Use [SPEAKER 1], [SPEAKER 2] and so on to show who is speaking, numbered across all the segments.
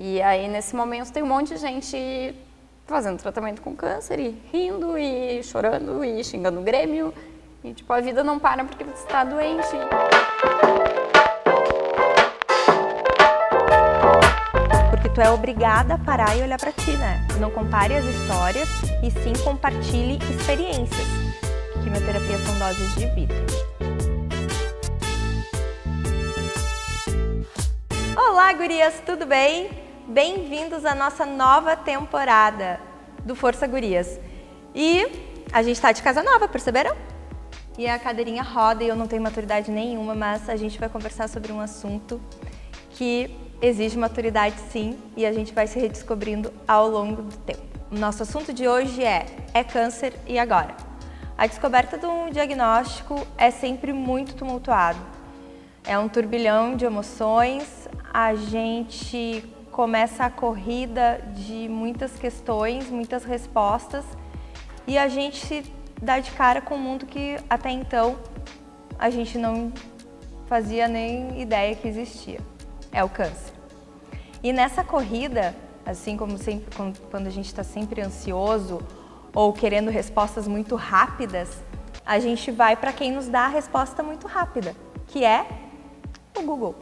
[SPEAKER 1] E aí, nesse momento, tem um monte de gente fazendo tratamento com câncer e rindo e chorando e xingando o Grêmio. E, tipo, a vida não para porque você está doente.
[SPEAKER 2] Porque tu é obrigada a parar e olhar pra ti, né? Não compare as histórias e sim compartilhe experiências. Quimioterapia são doses de vida. Olá, gurias, tudo bem? Bem-vindos à nossa nova temporada do Força Gurias. E a gente tá de casa nova, perceberam? E a cadeirinha roda e eu não tenho maturidade nenhuma, mas a gente vai conversar sobre um assunto que exige maturidade sim e a gente vai se redescobrindo ao longo do tempo. O nosso assunto de hoje é câncer e agora? A descoberta de um diagnóstico é sempre muito tumultuado. É um turbilhão de emoções, a gente começa a corrida de muitas questões, muitas respostas e a gente se dá de cara com um mundo que até então a gente não fazia nem ideia que existia. É o câncer. E nessa corrida, assim como sempre, quando a gente está sempre ansioso ou querendo respostas muito rápidas, a gente vai para quem nos dá a resposta muito rápida, que é o Google.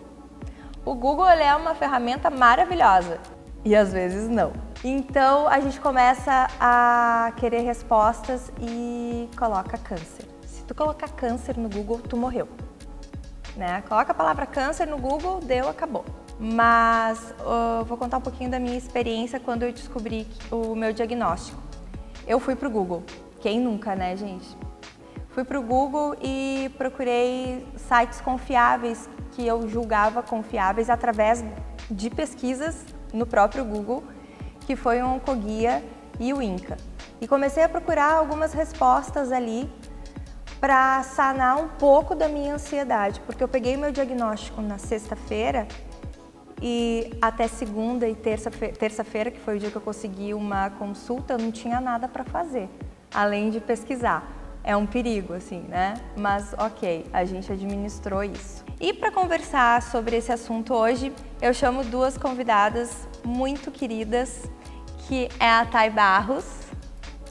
[SPEAKER 2] O Google ele é uma ferramenta maravilhosa e às vezes não. Então a gente começa a querer respostas e coloca câncer. Se tu colocar câncer no Google, tu morreu. Né? Coloca a palavra câncer no Google, deu, acabou. Mas vou contar um pouquinho da minha experiência quando eu descobri o meu diagnóstico. Eu fui pro Google. Quem nunca, né, gente? Fui pro Google e procurei sites confiáveis que eu julgava confiáveis através de pesquisas no próprio Google, que foi o Oncoguia e o INCA. E comecei a procurar algumas respostas ali para sanar um pouco da minha ansiedade, porque eu peguei meu diagnóstico na sexta-feira e até segunda e terça-feira, que foi o dia que eu consegui uma consulta, eu não tinha nada para fazer, além de pesquisar. É um perigo, assim, né? Mas ok, a gente administrou isso. E para conversar sobre esse assunto hoje, eu chamo duas convidadas muito queridas, que é a Thay Barros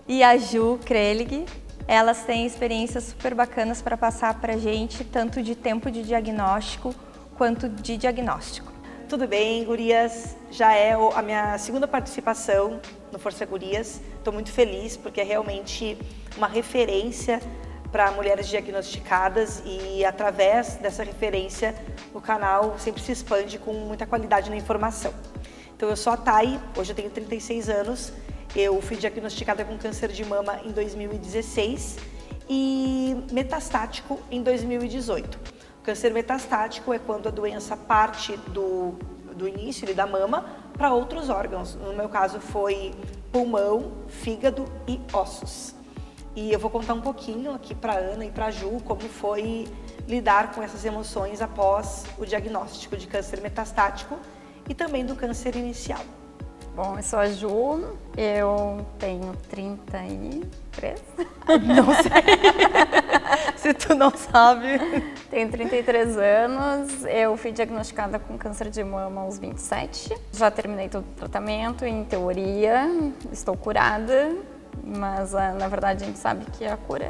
[SPEAKER 2] e a Ju Krelig. Elas têm experiências super bacanas para passar para a gente, tanto de tempo de diagnóstico quanto de diagnóstico.
[SPEAKER 3] Tudo bem, gurias? Já é a minha segunda participação no Força Gurias. Estou muito feliz porque é realmente uma referência para mulheres diagnosticadas e através dessa referência o canal sempre se expande com muita qualidade na informação. Então eu sou a Thay, hoje eu tenho 36 anos, eu fui diagnosticada com câncer de mama em 2016 e metastático em 2018. O câncer metastático é quando a doença parte do início da mama para outros órgãos. No meu caso foi pulmão, fígado e ossos. E eu vou contar um pouquinho aqui para a Ana e para a Ju como foi lidar com essas emoções após o diagnóstico de câncer metastático e também do câncer inicial.
[SPEAKER 1] Bom, eu sou a Ju, eu tenho 33.
[SPEAKER 2] Não sei. Se tu não sabe.
[SPEAKER 1] Tenho 33 anos, eu fui diagnosticada com câncer de mama aos 27. Já terminei todo o tratamento, em teoria, estou curada, mas na verdade a gente sabe que a cura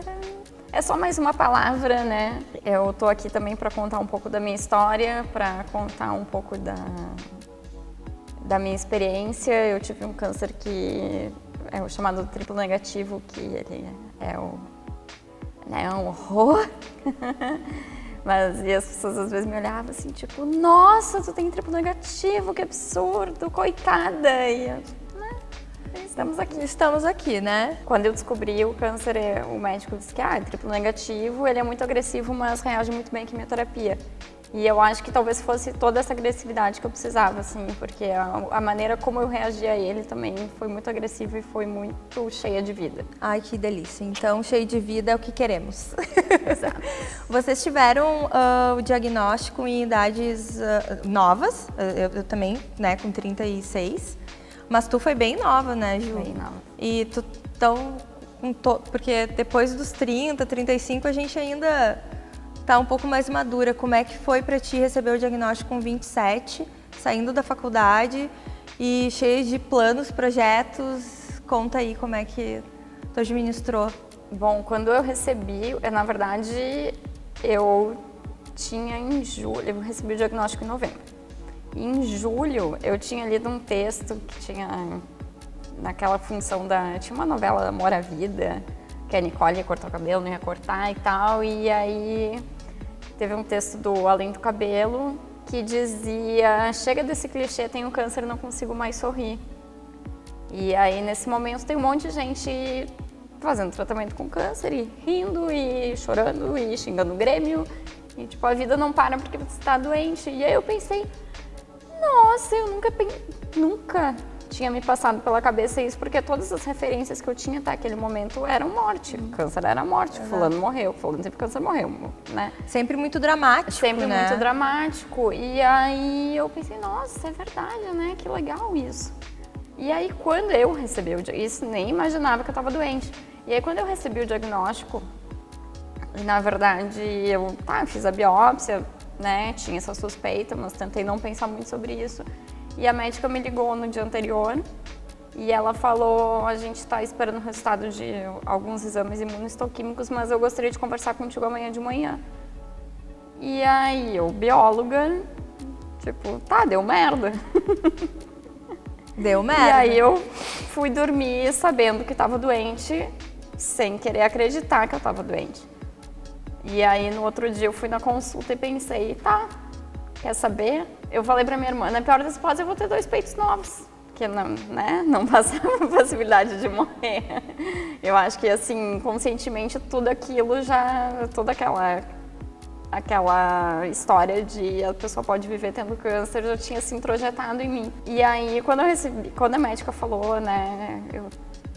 [SPEAKER 1] é só mais uma palavra, né? Eu tô aqui também para contar um pouco da minha história, para contar um pouco da minha experiência. Eu tive um câncer que é o chamado triplo negativo, que ele é um horror. Mas e as pessoas às vezes me olhavam assim, tipo, nossa, tu tem triplo negativo, que absurdo, coitada. E eu, né, estamos aqui.
[SPEAKER 2] Estamos aqui, né?
[SPEAKER 1] Quando eu descobri o câncer, o médico disse que é triplo negativo, ele é muito agressivo, mas reage muito bem à quimioterapia. E eu acho que talvez fosse toda essa agressividade que eu precisava, assim, porque a maneira como eu reagi a ele também foi muito agressiva e foi muito cheia de vida.
[SPEAKER 2] Ai, que delícia. Então, cheio de vida é o que queremos.
[SPEAKER 1] Exato.
[SPEAKER 2] Vocês tiveram o diagnóstico em idades novas, eu também, né, com 36, mas tu foi bem nova, né, Ju?
[SPEAKER 1] Bem nova.
[SPEAKER 2] E tu, então, porque depois dos 30, 35, a gente ainda tá um pouco mais madura. Como é que foi para ti receber o diagnóstico com 27, saindo da faculdade e cheio de planos, projetos. Conta aí como é que tu administrou.
[SPEAKER 1] Bom, quando eu recebi, na verdade, eu tinha em julho, eu recebi o diagnóstico em novembro. E em julho, eu tinha lido um texto que tinha naquela função tinha uma novela Amor à Vida, que a Nicole ia cortar o cabelo, não ia cortar e tal, e aí teve um texto do Além do Cabelo que dizia: chega desse clichê, tenho câncer, não consigo mais sorrir. E aí nesse momento tem um monte de gente fazendo tratamento com câncer e rindo e chorando e xingando o Grêmio e tipo, a vida não para porque você está doente. E aí eu pensei, nossa, eu nunca tinha me passado pela cabeça isso, porque todas as referências que eu tinha até aquele momento eram morte. Câncer era morte, fulano morreu, fulano teve câncer, morreu, né?
[SPEAKER 2] Sempre muito dramático,
[SPEAKER 1] Sempre
[SPEAKER 2] né?
[SPEAKER 1] muito dramático. E aí eu pensei, nossa, é verdade, né? Que legal isso. E aí quando eu recebi isso, nem imaginava que eu estava doente. E aí quando eu recebi o diagnóstico, na verdade eu fiz a biópsia, né? Tinha essa suspeita, mas tentei não pensar muito sobre isso. E a médica me ligou no dia anterior e ela falou: a gente está esperando o resultado de alguns exames imunohistoquímicos, mas eu gostaria de conversar contigo amanhã de manhã. E aí eu, bióloga, tipo, deu merda.
[SPEAKER 2] Deu merda.
[SPEAKER 1] E aí eu fui dormir sabendo que estava doente, sem querer acreditar que eu estava doente. E aí no outro dia eu fui na consulta e pensei, quer saber? Eu falei pra minha irmã, na pior das hipóteses eu vou ter 2 peitos novos, que não passa a possibilidade de morrer. Eu acho que assim, conscientemente tudo aquilo toda aquela história de a pessoa pode viver tendo câncer já tinha se introjetado em mim. E aí quando a médica falou, né, eu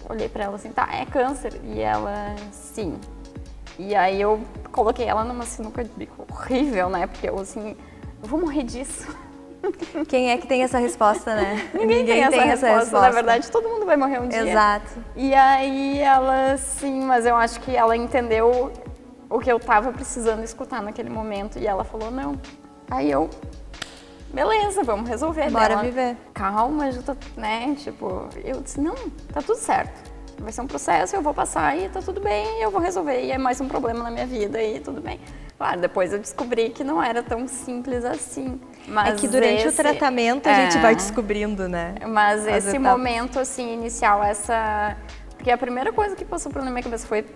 [SPEAKER 1] olhei pra ela assim, é câncer? E ela, sim. E aí eu coloquei ela numa sinuca de bico horrível, né, porque eu assim, eu vou morrer disso.
[SPEAKER 2] Quem é que tem essa resposta, né?
[SPEAKER 1] Ninguém tem essa resposta. Na verdade, todo mundo vai morrer um dia.
[SPEAKER 2] Exato.
[SPEAKER 1] E aí ela, sim, mas eu acho que ela entendeu o que eu tava precisando escutar naquele momento. E ela falou, não. Aí eu, beleza, vamos resolver.
[SPEAKER 2] Bora viver.
[SPEAKER 1] Calma, né? Tipo, eu disse, não, tá tudo certo. Vai ser um processo, eu vou passar e tá tudo bem, eu vou resolver. E é mais um problema na minha vida e tudo bem. Claro, depois eu descobri que não era tão simples assim. Mas
[SPEAKER 2] é que durante o tratamento a gente vai descobrindo, né?
[SPEAKER 1] Mas esse momento, assim, inicial, Porque a primeira coisa que passou pela minha cabeça foi,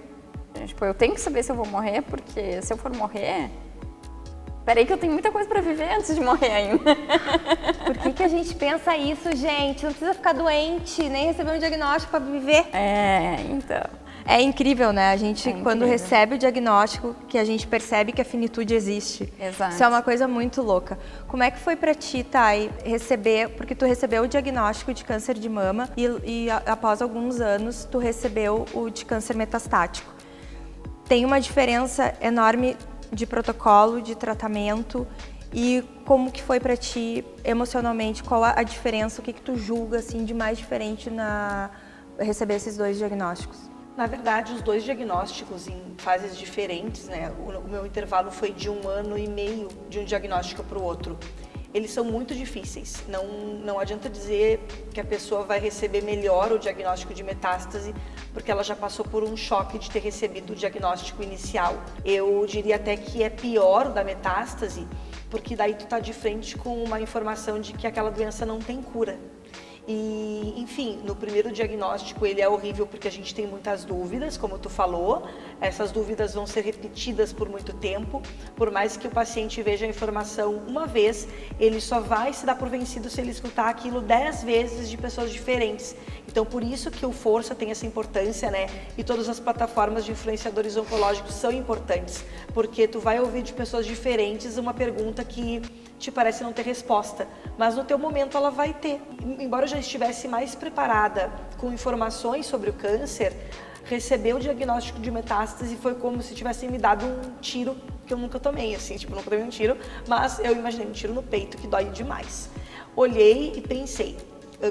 [SPEAKER 1] tipo, eu tenho que saber se eu vou morrer, porque se eu for morrer... Peraí que eu tenho muita coisa pra viver antes de morrer ainda.
[SPEAKER 2] Por que a gente pensa isso, gente? Não precisa ficar doente, nem receber um diagnóstico pra viver.
[SPEAKER 1] Então...
[SPEAKER 2] É incrível, né? A gente, quando recebe o diagnóstico, que a gente percebe que a finitude existe.
[SPEAKER 1] Exato.
[SPEAKER 2] Isso é uma coisa muito louca. Como é que foi pra ti, Thay, receber... Porque tu recebeu o diagnóstico de câncer de mama e após alguns anos, tu recebeu o de câncer metastático. Tem uma diferença enorme de protocolo, de tratamento. E como que foi pra ti, emocionalmente? Qual a diferença? O que tu julga, assim, de mais diferente na receber esses 2 diagnósticos?
[SPEAKER 3] Na verdade, os 2 diagnósticos em fases diferentes, né? O meu intervalo foi de 1 ano e meio de um diagnóstico para o outro. Eles são muito difíceis. Não adianta dizer que a pessoa vai receber melhor o diagnóstico de metástase, porque ela já passou por um choque de ter recebido o diagnóstico inicial. Eu diria até que é pior o da metástase, porque daí tu tá de frente com uma informação de que aquela doença não tem cura. E, enfim, no primeiro diagnóstico ele é horrível porque a gente tem muitas dúvidas, como tu falou. Essas dúvidas vão ser repetidas por muito tempo. Por mais que o paciente veja a informação uma vez, ele só vai se dar por vencido se ele escutar aquilo 10 vezes de pessoas diferentes. Então, por isso que o Força tem essa importância, né? E todas as plataformas de influenciadores oncológicos são importantes, porque tu vai ouvir de pessoas diferentes uma pergunta que te parece não ter resposta, mas no teu momento ela vai ter. Embora eu já estivesse mais preparada com informações sobre o câncer, receber o diagnóstico de metástase foi como se tivessem me dado um tiro, que eu nunca tomei, assim, tipo, nunca tomei um tiro, mas eu imaginei um tiro no peito que dói demais. Olhei e pensei,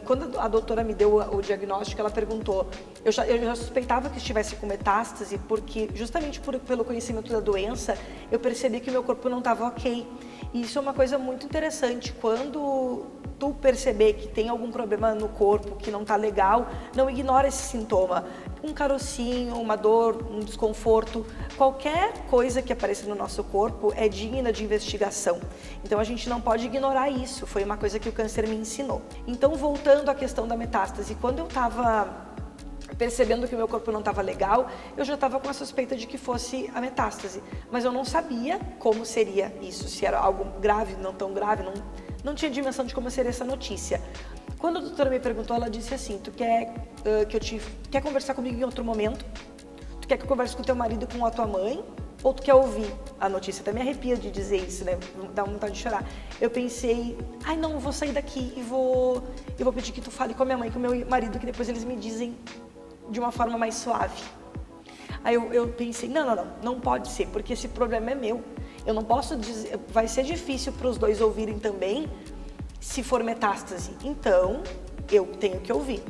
[SPEAKER 3] quando a doutora me deu o diagnóstico, ela perguntou, eu já suspeitava que estivesse com metástase, porque justamente pelo conhecimento da doença, eu percebi que o meu corpo não estava ok. E isso é uma coisa muito interessante, quando tu perceber que tem algum problema no corpo, que não está legal, não ignora esse sintoma. Um carocinho, uma dor, um desconforto, qualquer coisa que apareça no nosso corpo é digna de investigação. Então a gente não pode ignorar isso, foi uma coisa que o câncer me ensinou. Então, voltando à questão da metástase, quando eu estava percebendo que o meu corpo não estava legal, eu já estava com a suspeita de que fosse a metástase, mas eu não sabia como seria isso, se era algo grave, não tão grave, não tinha dimensão de como seria essa notícia. Quando a doutora me perguntou, ela disse assim, tu quer conversar comigo em outro momento? Tu quer que eu converse com teu marido e com a tua mãe? Ou tu quer ouvir a notícia? Até me arrepia de dizer isso, né? Dá vontade de chorar. Eu pensei, ai não, eu vou sair daqui e vou pedir que tu fale com a minha mãe e com o meu marido, que depois eles me dizem de uma forma mais suave. Aí eu pensei, não pode ser, porque esse problema é meu. Eu não posso dizer, vai ser difícil para os dois ouvirem também, se for metástase. Então, eu tenho que ouvir.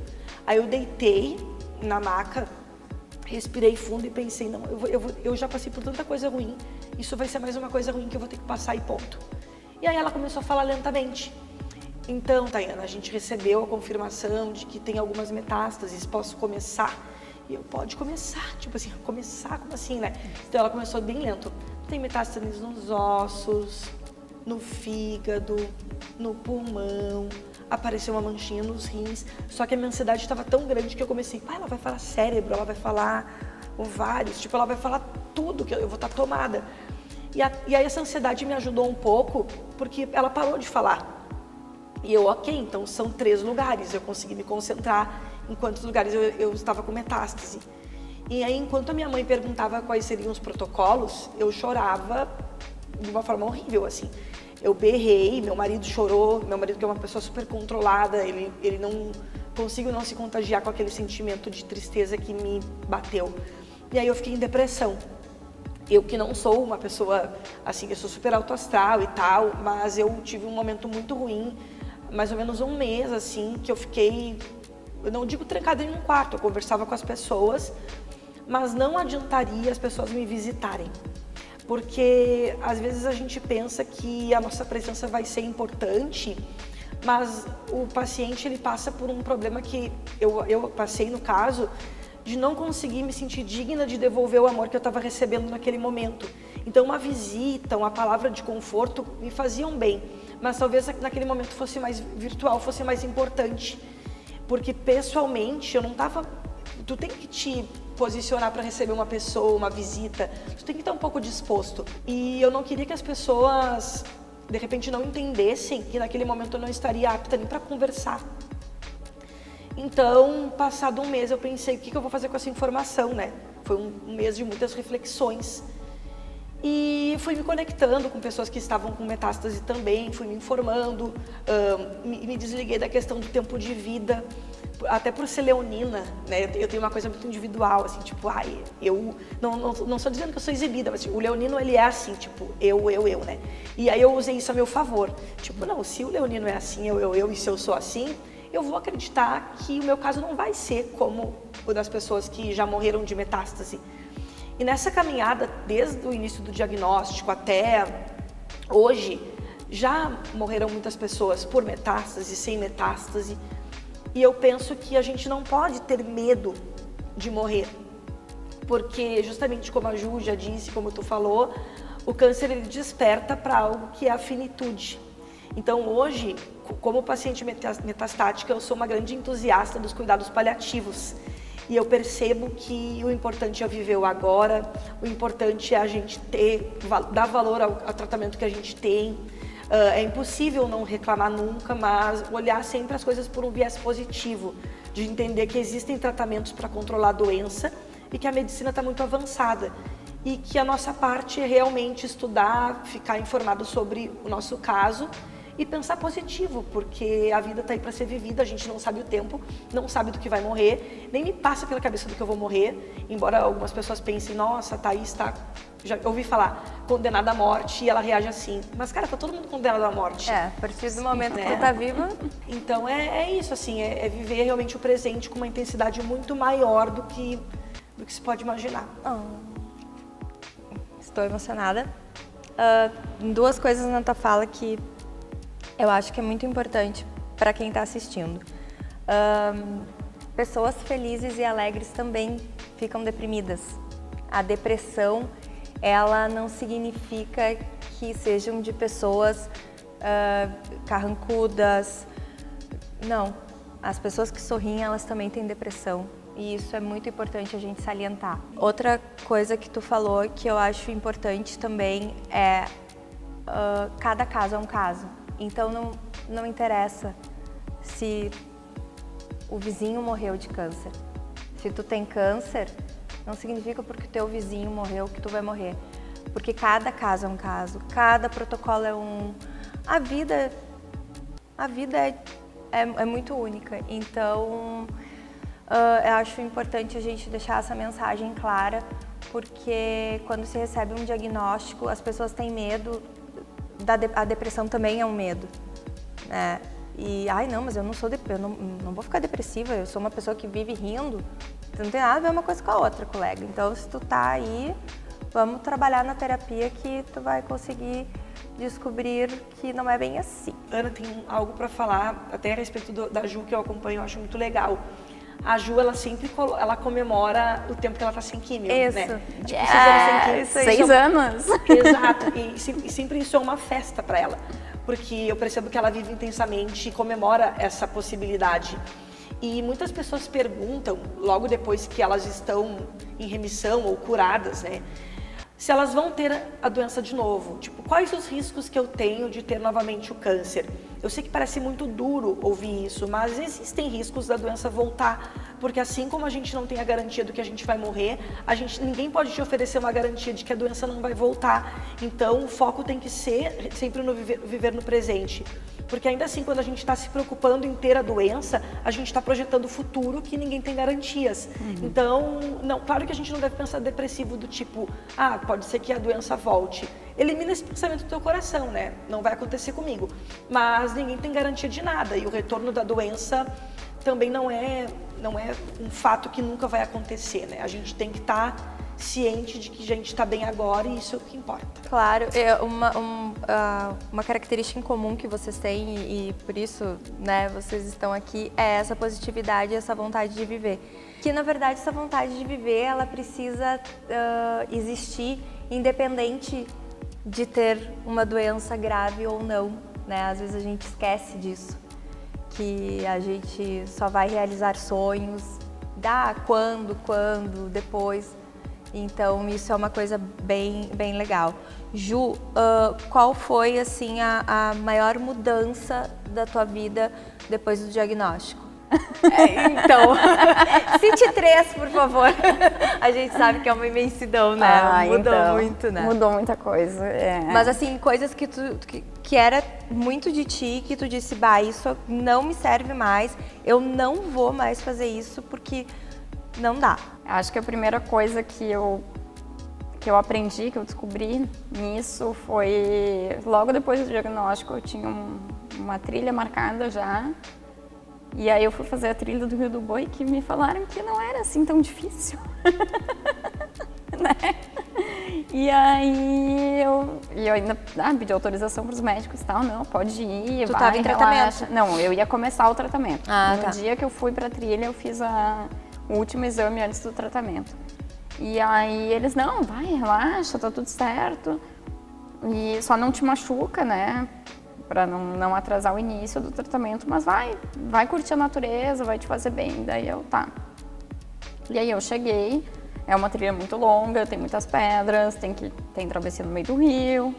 [SPEAKER 3] Aí eu deitei na maca, respirei fundo e pensei, não, eu já passei por tanta coisa ruim, isso vai ser mais uma coisa ruim que eu vou ter que passar e ponto. E aí ela começou a falar lentamente. Então, Tayana, a gente recebeu a confirmação de que tem algumas metástases, posso começar? E eu, pode começar, tipo assim, começar, como assim, né? Então ela começou bem lento. Tem metástases nos ossos, no fígado, no pulmão, apareceu uma manchinha nos rins, só que a minha ansiedade estava tão grande que eu comecei, ela vai falar cérebro, ela vai falar ovários, tipo, ela vai falar tudo, que eu vou estar tomada. E aí essa ansiedade me ajudou um pouco, porque ela parou de falar. E eu, ok, então são 3 lugares, eu consegui me concentrar em quantos lugares eu estava com metástase. E aí, enquanto a minha mãe perguntava quais seriam os protocolos, eu chorava de uma forma horrível, assim. Eu berrei, meu marido chorou, meu marido que é uma pessoa super controlada, ele não conseguiu não se contagiar com aquele sentimento de tristeza que me bateu. E aí eu fiquei em depressão. Eu que não sou uma pessoa, assim, eu sou super autoastral e tal, mas eu tive um momento muito ruim, mais ou menos um mês, assim, que eu fiquei, eu não digo trancada em um quarto, eu conversava com as pessoas, mas não adiantaria as pessoas me visitarem. Porque às vezes a gente pensa que a nossa presença vai ser importante, mas o paciente ele passa por um problema que eu passei no caso, de não conseguir me sentir digna de devolver o amor que eu estava recebendo naquele momento. Então uma visita, uma palavra de conforto me faziam bem, mas talvez naquele momento fosse mais virtual, fosse mais importante. Porque pessoalmente eu não estava... Tu tem que te posicionar para receber uma pessoa, uma visita, tu tem que estar um pouco disposto. E eu não queria que as pessoas, de repente, não entendessem que naquele momento eu não estaria apta nem para conversar. Então, passado um mês, eu pensei, o que eu vou fazer com essa informação, né? Foi um mês de muitas reflexões. E fui me conectando com pessoas que estavam com metástase também, fui me informando, me desliguei da questão do tempo de vida, até por ser leonina, né? Eu tenho uma coisa muito individual, assim, tipo, eu não estou dizendo que eu sou exibida, mas tipo, o leonino ele é assim, tipo, eu, né? E aí eu usei isso a meu favor, tipo, não, se o leonino é assim, eu, e se eu sou assim, eu vou acreditar que o meu caso não vai ser como o das pessoas que já morreram de metástase. E nessa caminhada, desde o início do diagnóstico até hoje, já morreram muitas pessoas por metástase, sem metástase. E eu penso que a gente não pode ter medo de morrer, porque justamente como a Ju já disse, como tu falou, o câncer ele desperta para algo que é a finitude. Então hoje, como paciente metastática, eu sou uma grande entusiasta dos cuidados paliativos. E eu percebo que o importante é viver o agora, o importante é a gente dar valor ao tratamento que a gente tem. É impossível não reclamar nunca, mas olhar sempre as coisas por um viés positivo, de entender que existem tratamentos para controlar a doença e que a medicina está muito avançada. E que a nossa parte é realmente estudar, ficar informado sobre o nosso caso e pensar positivo, porque a vida tá aí para ser vivida, a gente não sabe o tempo, não sabe do que vai morrer, nem me passa pela cabeça do que eu vou morrer, embora algumas pessoas pensem, nossa, Thaís está, já ouvi falar, condenada à morte, e ela reage assim. Mas, cara, tá todo mundo condenado à morte.
[SPEAKER 2] A partir do momento que tu tá viva...
[SPEAKER 3] Então, é isso, assim, é viver realmente o presente com uma intensidade muito maior do que se pode imaginar.
[SPEAKER 2] Estou emocionada. Duas coisas na tua fala que eu acho que é muito importante para quem está assistindo. Pessoas felizes e alegres também ficam deprimidas. A depressão, ela não significa que sejam de pessoas carrancudas. Não, as pessoas que sorriem, elas também têm depressão. E isso é muito importante a gente salientar. Outra coisa que tu falou que eu acho importante também é cada caso é um caso. Então não interessa se o vizinho morreu de câncer. Se tu tem câncer, não significa porque o teu vizinho morreu que tu vai morrer. Porque cada caso é um caso, cada protocolo é um... A vida é muito única. Então... eu acho importante a gente deixar essa mensagem clara, porque quando se recebe um diagnóstico, as pessoas têm medo, a depressão também é um medo, né? E, não, mas eu não sou eu não vou ficar depressiva, eu sou uma pessoa que vive rindo, não tem nada a ver uma coisa com a outra, colega. Então, se tu tá aí, vamos trabalhar na terapia que tu vai conseguir descobrir que não é bem assim.
[SPEAKER 3] Ana, tem algo para falar, até a respeito da Ju, que eu acompanho, eu acho muito legal. A Ju, ela sempre comemora o tempo que ela tá sem químio,
[SPEAKER 2] isso.
[SPEAKER 3] Né? Tipo, 6 anos sem químio.
[SPEAKER 1] 6 anos.
[SPEAKER 3] Exato. E sempre isso é uma festa para ela. Porque eu percebo que ela vive intensamente e comemora essa possibilidade. E muitas pessoas perguntam, logo depois que elas estão em remissão ou curadas, né? Se elas vão ter a doença de novo. Tipo, quais os riscos que eu tenho de ter novamente o câncer? Eu sei que parece muito duro ouvir isso, mas existem riscos da doença voltar, porque assim como a gente não tem a garantia do que a gente vai morrer, ninguém pode te oferecer uma garantia de que a doença não vai voltar. Então, o foco tem que ser sempre no viver no presente. Porque ainda assim, quando a gente está se preocupando em ter a doença, a gente está projetando o futuro que ninguém tem garantias. Então, claro que a gente não deve pensar depressivo do tipo, pode ser que a doença volte. Elimina esse pensamento do teu coração, né? Não vai acontecer comigo. Mas ninguém tem garantia de nada. E o retorno da doença também não é um fato que nunca vai acontecer, né? A gente tem que estar ciente de que a gente está bem agora e isso é o que importa.
[SPEAKER 2] Claro, uma característica em comum que vocês têm e por isso, né, vocês estão aqui é essa positividade, essa vontade de viver. Que na verdade essa vontade de viver, ela precisa existir independente de ter uma doença grave ou não, né? Às vezes a gente esquece disso, que a gente só vai realizar sonhos, quando, depois. Então, isso é uma coisa bem legal. Ju, qual foi, assim, a maior mudança da tua vida depois do diagnóstico? Então, cite 3, por favor. A gente sabe que é uma imensidão, né? Mudou muito, né?
[SPEAKER 1] Mudou muita coisa.
[SPEAKER 2] Mas, assim, coisas que era muito de ti, que tu disse, isso não me serve mais, eu não vou mais fazer isso porque não dá.
[SPEAKER 1] Acho que a primeira coisa que eu aprendi, que eu descobri nisso foi logo depois do diagnóstico. Eu tinha uma trilha marcada já, e aí eu fui fazer a trilha do Rio do Boi, que me falaram que não era assim tão difícil, né? E aí eu ainda pedi autorização para os médicos e tal, não, pode ir,
[SPEAKER 2] Tu estava em tratamento?
[SPEAKER 1] Não, eu ia começar o tratamento.
[SPEAKER 2] No
[SPEAKER 1] dia que eu fui para a trilha, eu fiz o último exame antes do tratamento. E aí eles, não, vai, relaxa, tá tudo certo. E só não te machuca, né? Pra não atrasar o início do tratamento, mas vai curtir a natureza, vai te fazer bem. Daí eu, tá. E aí eu cheguei, é uma trilha muito longa, tem muitas pedras, tem travessia no meio do rio.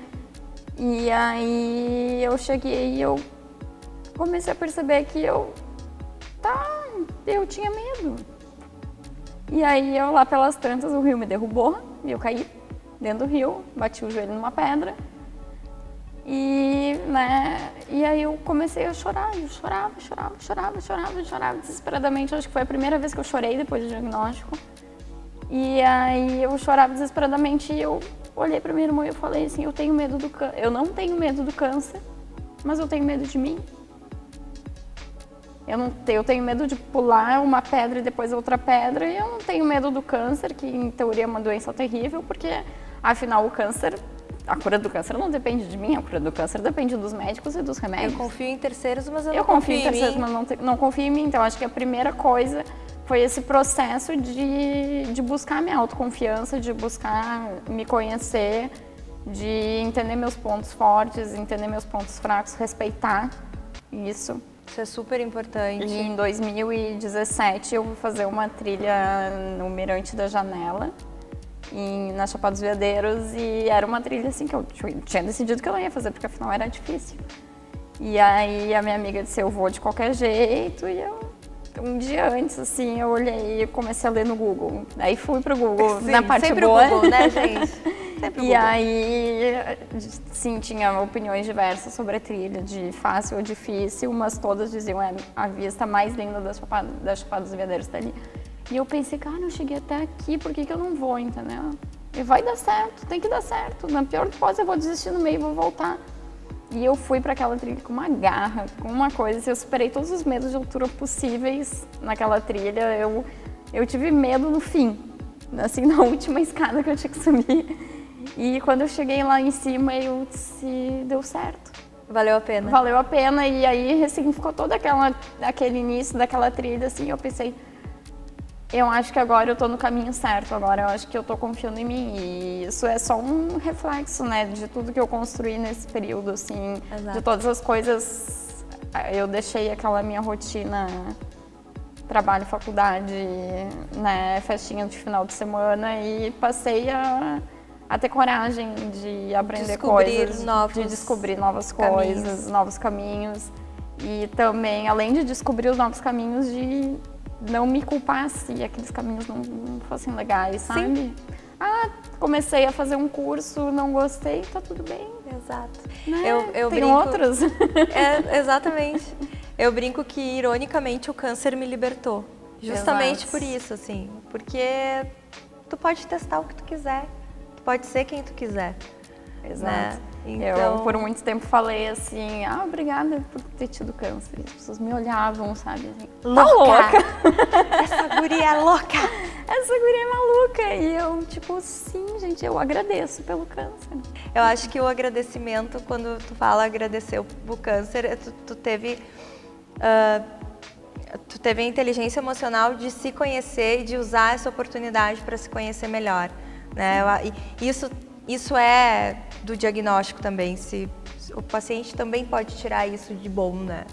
[SPEAKER 1] E aí eu cheguei e eu comecei a perceber que eu tinha medo. E aí eu lá pelas tantas, o rio me derrubou e eu caí dentro do rio, bati o joelho numa pedra. E, né, e aí eu comecei a chorar, eu chorava desesperadamente. Acho que foi a primeira vez que eu chorei depois do diagnóstico. E aí eu chorava desesperadamente e eu olhei para minha irmã e eu falei assim, eu não tenho medo do câncer, mas eu tenho medo de mim. Eu tenho medo de pular uma pedra e depois outra pedra, e eu não tenho medo do câncer, que em teoria é uma doença terrível, porque afinal a cura do câncer não depende de mim, a cura do câncer depende dos médicos e dos remédios.
[SPEAKER 2] Eu confio em terceiros, mas eu não confio em terceiros,
[SPEAKER 1] mas não confio em mim. Então acho que a primeira coisa foi esse processo de buscar minha autoconfiança, de buscar me conhecer, de entender meus pontos fortes, entender meus pontos fracos, respeitar isso.
[SPEAKER 2] Isso é super importante.
[SPEAKER 1] E em 2017 eu fui fazer uma trilha no Mirante da Janela, na Chapada dos Veadeiros, e era uma trilha assim que eu tinha decidido que eu não ia fazer, porque afinal era difícil. E aí a minha amiga disse, eu vou de qualquer jeito, e um dia antes, assim, eu olhei e comecei a ler no Google. Aí fui pro Google,
[SPEAKER 2] sim,
[SPEAKER 1] na parte
[SPEAKER 2] sempre
[SPEAKER 1] boa.
[SPEAKER 2] O Google, né, gente? Sempre o Google.
[SPEAKER 1] Aí, sim, tinha opiniões diversas sobre a trilha, de fácil ou difícil, mas todas diziam, a vista mais linda da Chapada dos Veadeiros tá ali. E eu pensei, cara, eu cheguei até aqui, por que eu não vou, entendeu? E vai dar certo, tem que dar certo. Na pior hipótese, eu vou desistir no meio e vou voltar. E eu fui para aquela trilha com uma garra, com uma coisa, assim, eu superei todos os medos de altura possíveis naquela trilha. Eu tive medo no fim, assim, na última escada que eu tinha que subir. E quando eu cheguei lá em cima, eu disse, deu certo.
[SPEAKER 2] Valeu a pena.
[SPEAKER 1] Valeu a pena, e aí ressignificou todo aquele início daquela trilha, assim, eu pensei, eu acho que agora eu tô no caminho certo, agora eu acho que eu tô confiando em mim. E isso é só um reflexo, né, de tudo que eu construí nesse período, assim,
[SPEAKER 2] exato,
[SPEAKER 1] de todas as coisas. Eu deixei aquela minha rotina, trabalho, faculdade, né, festinha de final de semana, e passei a ter coragem de aprender coisas, de descobrir novas coisas, novos caminhos. E também, além de descobrir os novos caminhos, de não me culpar se aqueles caminhos não fossem legais, sabe?
[SPEAKER 2] Sim.
[SPEAKER 1] Comecei a fazer um curso, não gostei, tá tudo bem.
[SPEAKER 2] Exato.
[SPEAKER 1] Né?
[SPEAKER 2] Eu
[SPEAKER 1] Tem
[SPEAKER 2] brinco,
[SPEAKER 1] outros.
[SPEAKER 2] Exatamente. Eu brinco que, ironicamente, o câncer me libertou. Justamente por isso, assim. Porque tu pode testar o que tu quiser. Tu pode ser quem tu quiser.
[SPEAKER 1] Exato.
[SPEAKER 2] Né? Então...
[SPEAKER 1] Eu, por muito tempo, falei assim, obrigada por ter tido câncer. As pessoas me olhavam, sabe, assim,
[SPEAKER 2] louca! Essa guria é louca!
[SPEAKER 1] Essa guria é maluca! E eu, tipo, sim, gente, eu agradeço pelo câncer.
[SPEAKER 2] Eu acho que o agradecimento, quando tu fala agradecer o câncer, tu teve a inteligência emocional de se conhecer e de usar essa oportunidade para se conhecer melhor, né? Isso é do diagnóstico também, o paciente também pode tirar isso de bom, né?